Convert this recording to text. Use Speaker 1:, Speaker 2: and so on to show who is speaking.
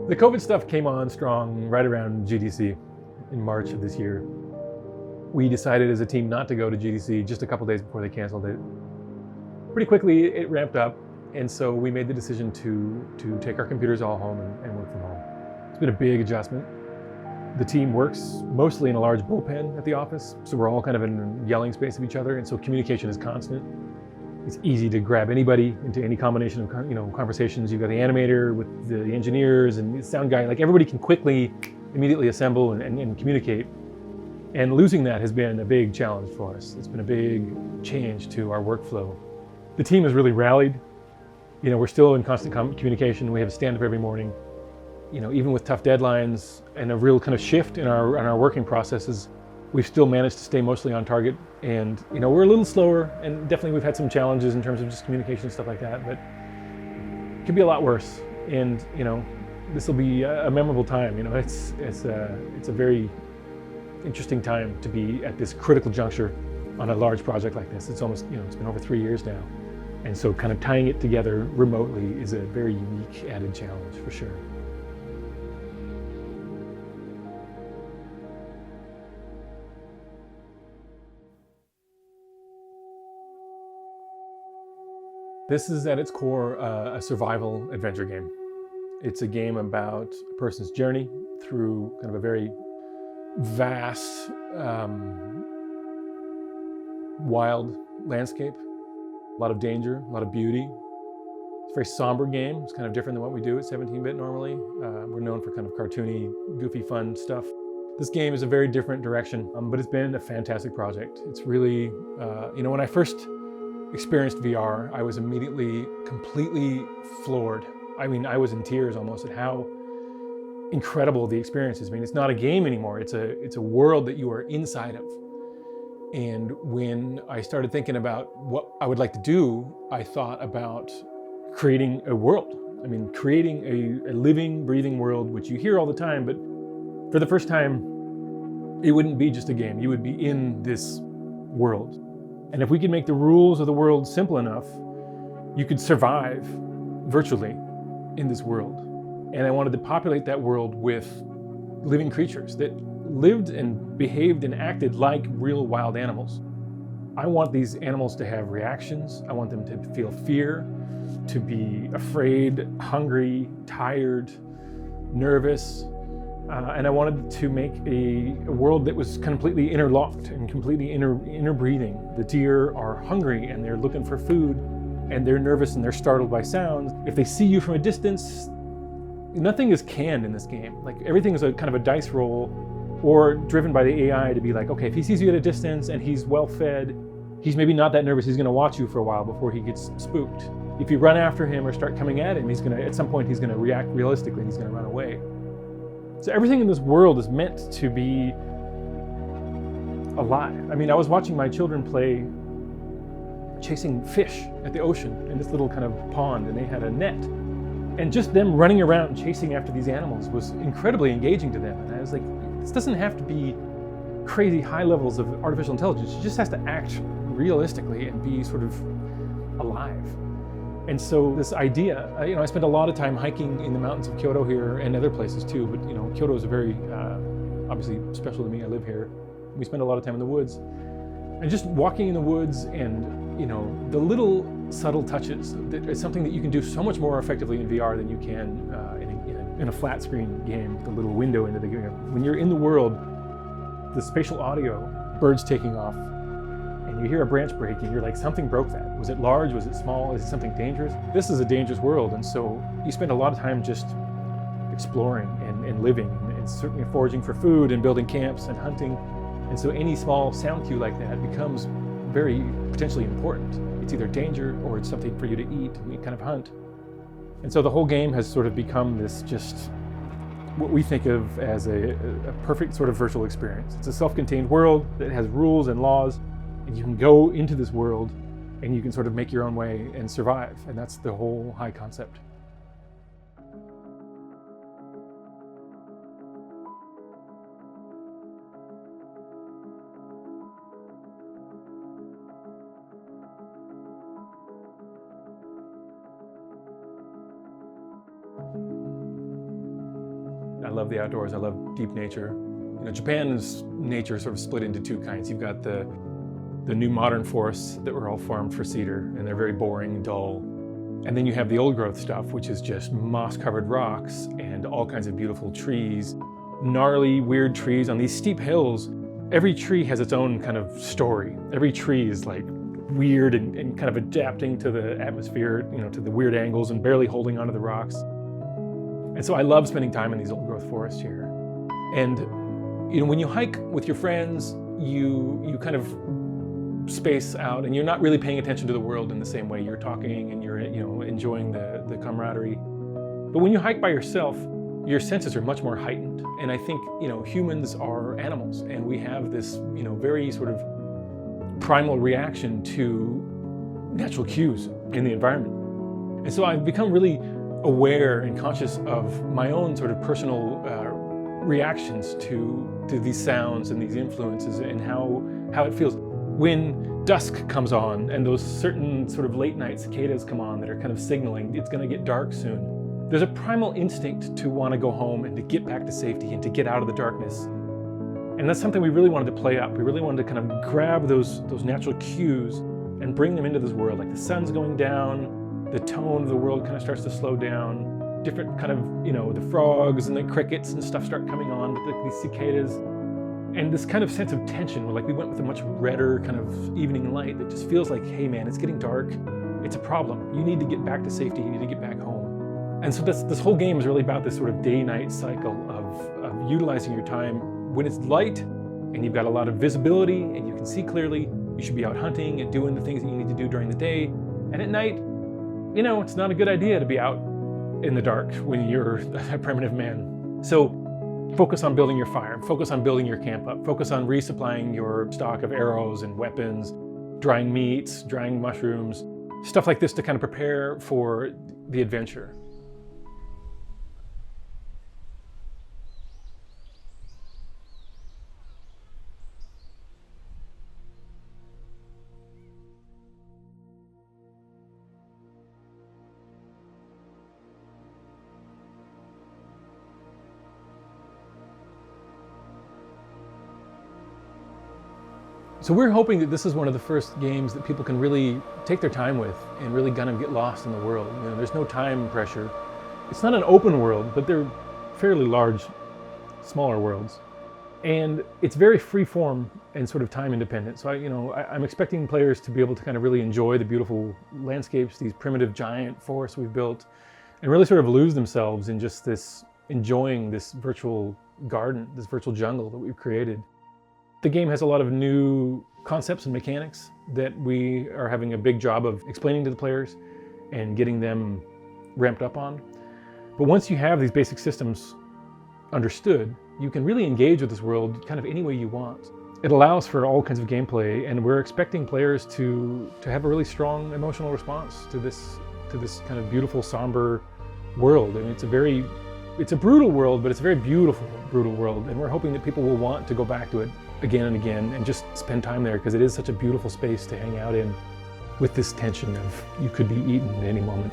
Speaker 1: The COVID stuff came on strong right around GDC in March of this year. We decided as a team not to go to GDC just a couple days before they canceled it. Pretty quickly it ramped up, and so we made the decision to take our computers all home and work from home. It's been a big adjustment. The team works mostly in a large bullpen at the office, so we're all kind of in yelling space of each other, and so communication is constant. It's easy to grab anybody into any combination of conversations. You've got the animator with the engineers and the sound guy. Like everybody can quickly, immediately assemble and communicate. And losing that has been a big challenge for us. It's been a big change to our workflow. The team has really rallied. We're still in constant communication. We have a stand-up every morning. Even with tough deadlines and a real kind of shift in our working processes, we've still managed to stay mostly on target. And we're a little slower, and definitely we've had some challenges in terms of just communication and stuff like that, but it could be a lot worse. And this will be a memorable time. It's a very interesting time to be at this critical juncture on a large project like this. It's almost, it's been over 3 years now. And so kind of tying it together remotely is a very unique added challenge for sure. This is at its core a survival adventure game. It's a game about a person's journey through kind of a very vast, wild landscape. A lot of danger, a lot of beauty. It's a very somber game. It's kind of different than what we do at 17-bit normally. We're known for kind of cartoony, goofy, fun stuff. This game is a very different direction, but it's been a fantastic project. It's really, when I first experienced VR, I was immediately completely floored. I mean, I was in tears almost at how incredible the experience is. I mean, it's not a game anymore. It's a world that you are inside of. And when I started thinking about what I would like to do, I thought about creating a world. I mean, creating a living, breathing world, which you hear all the time, but for the first time, it wouldn't be just a game. You would be in this world. And if we could make the rules of the world simple enough, you could survive virtually in this world. And I wanted to populate that world with living creatures that lived and behaved and acted like real wild animals. I want these animals to have reactions. I want them to feel fear, to be afraid, hungry, tired, nervous. And I wanted to make a world that was completely interlocked and completely interbreathing. The deer are hungry and they're looking for food, and they're nervous and they're startled by sounds. If they see you from a distance, nothing is canned in this game. Like everything is a kind of a dice roll, or driven by the AI to be like, okay, if he sees you at a distance and he's well fed, he's maybe not that nervous. He's going to watch you for a while before he gets spooked. If you run after him or start coming at him, at some point he's going to react realistically and he's going to run away. So everything in this world is meant to be alive. I mean, I was watching my children play chasing fish at the ocean in this little kind of pond, and they had a net. And just them running around chasing after these animals was incredibly engaging to them. And I was like, this doesn't have to be crazy high levels of artificial intelligence. It just has to act realistically and be sort of alive. And so this idea, I spent a lot of time hiking in the mountains of Kyoto here and other places too, but Kyoto is a very, obviously special to me. I live here. We spend a lot of time in the woods. And just walking in the woods and, the little subtle touches, it's something that you can do so much more effectively in VR than you can in a flat screen game, the little window into the game. When you're in the world, the spatial audio, birds taking off, and you hear a branch break and you're like, something broke that. Was it large? Was it small? Is it something dangerous? This is a dangerous world, and so you spend a lot of time just exploring and living and certainly foraging for food and building camps and hunting. And so any small sound cue like that becomes very potentially important. It's either danger or it's something for you to eat and kind of hunt. And so the whole game has sort of become this just what we think of as a perfect sort of virtual experience. It's a self-contained world that has rules and laws, and you can go into this world and you can sort of make your own way and survive. And that's the whole high concept. I love the outdoors. I love deep nature. You know, Japan's nature is sort of split into two kinds. You've got the new modern forests that were all farmed for cedar, and they're very boring, dull. And then you have the old growth stuff, which is just moss-covered rocks and all kinds of beautiful trees, gnarly, weird trees on these steep hills. Every tree has its own kind of story. Every tree is like weird and kind of adapting to the atmosphere, you know, to the weird angles and barely holding onto the rocks. And so I love spending time in these old growth forests here. And, you know, when you hike with your friends, you kind of space out and you're not really paying attention to the world in the same way. You're talking and you're, you know, enjoying the camaraderie. But when you hike by yourself, your senses are much more heightened. And I think, you know, humans are animals, and we have this, you know, very sort of primal reaction to natural cues in the environment. And so I've become really aware and conscious of my own sort of personal reactions to these sounds and these influences and how it feels. When dusk comes on and those certain sort of late night cicadas come on that are kind of signaling it's going to get dark soon, there's a primal instinct to want to go home and to get back to safety and to get out of the darkness. And that's something we really wanted to play up. We really wanted to kind of grab those natural cues and bring them into this world. Like the sun's going down, the tone of the world kind of starts to slow down, different kind of, you know, the frogs and the crickets and stuff start coming on, but these cicadas. And this kind of sense of tension, where like we went with a much redder kind of evening light that just feels like, hey man, it's getting dark. It's a problem. You need to get back to safety. You need to get back home. And so this whole game is really about this sort of day-night cycle of utilizing your time. When it's light and you've got a lot of visibility and you can see clearly, you should be out hunting and doing the things that you need to do during the day. And at night, you know, it's not a good idea to be out in the dark when you're a primitive man. So focus on building your fire, focus on building your camp up, focus on resupplying your stock of arrows and weapons, drying meats, drying mushrooms, stuff like this to kind of prepare for the adventure. So we're hoping that this is one of the first games that people can really take their time with and really kind of get lost in the world. You know, there's no time pressure. It's not an open world, but they're fairly large, smaller worlds. And it's very free form and sort of time independent. So I'm expecting players to be able to kind of really enjoy the beautiful landscapes, these primitive giant forests we've built, and really sort of lose themselves in just this, enjoying this virtual garden, this virtual jungle that we've created. The game has a lot of new concepts and mechanics that we are having a big job of explaining to the players and getting them ramped up on. But once you have these basic systems understood, you can really engage with this world kind of any way you want. It allows for all kinds of gameplay, and we're expecting players to have a really strong emotional response to this kind of beautiful, somber world. I mean, it's a brutal world, but it's a very beautiful, brutal world, and we're hoping that people will want to go back to it again and again and just spend time there, because it is such a beautiful space to hang out in with this tension of you could be eaten at any moment.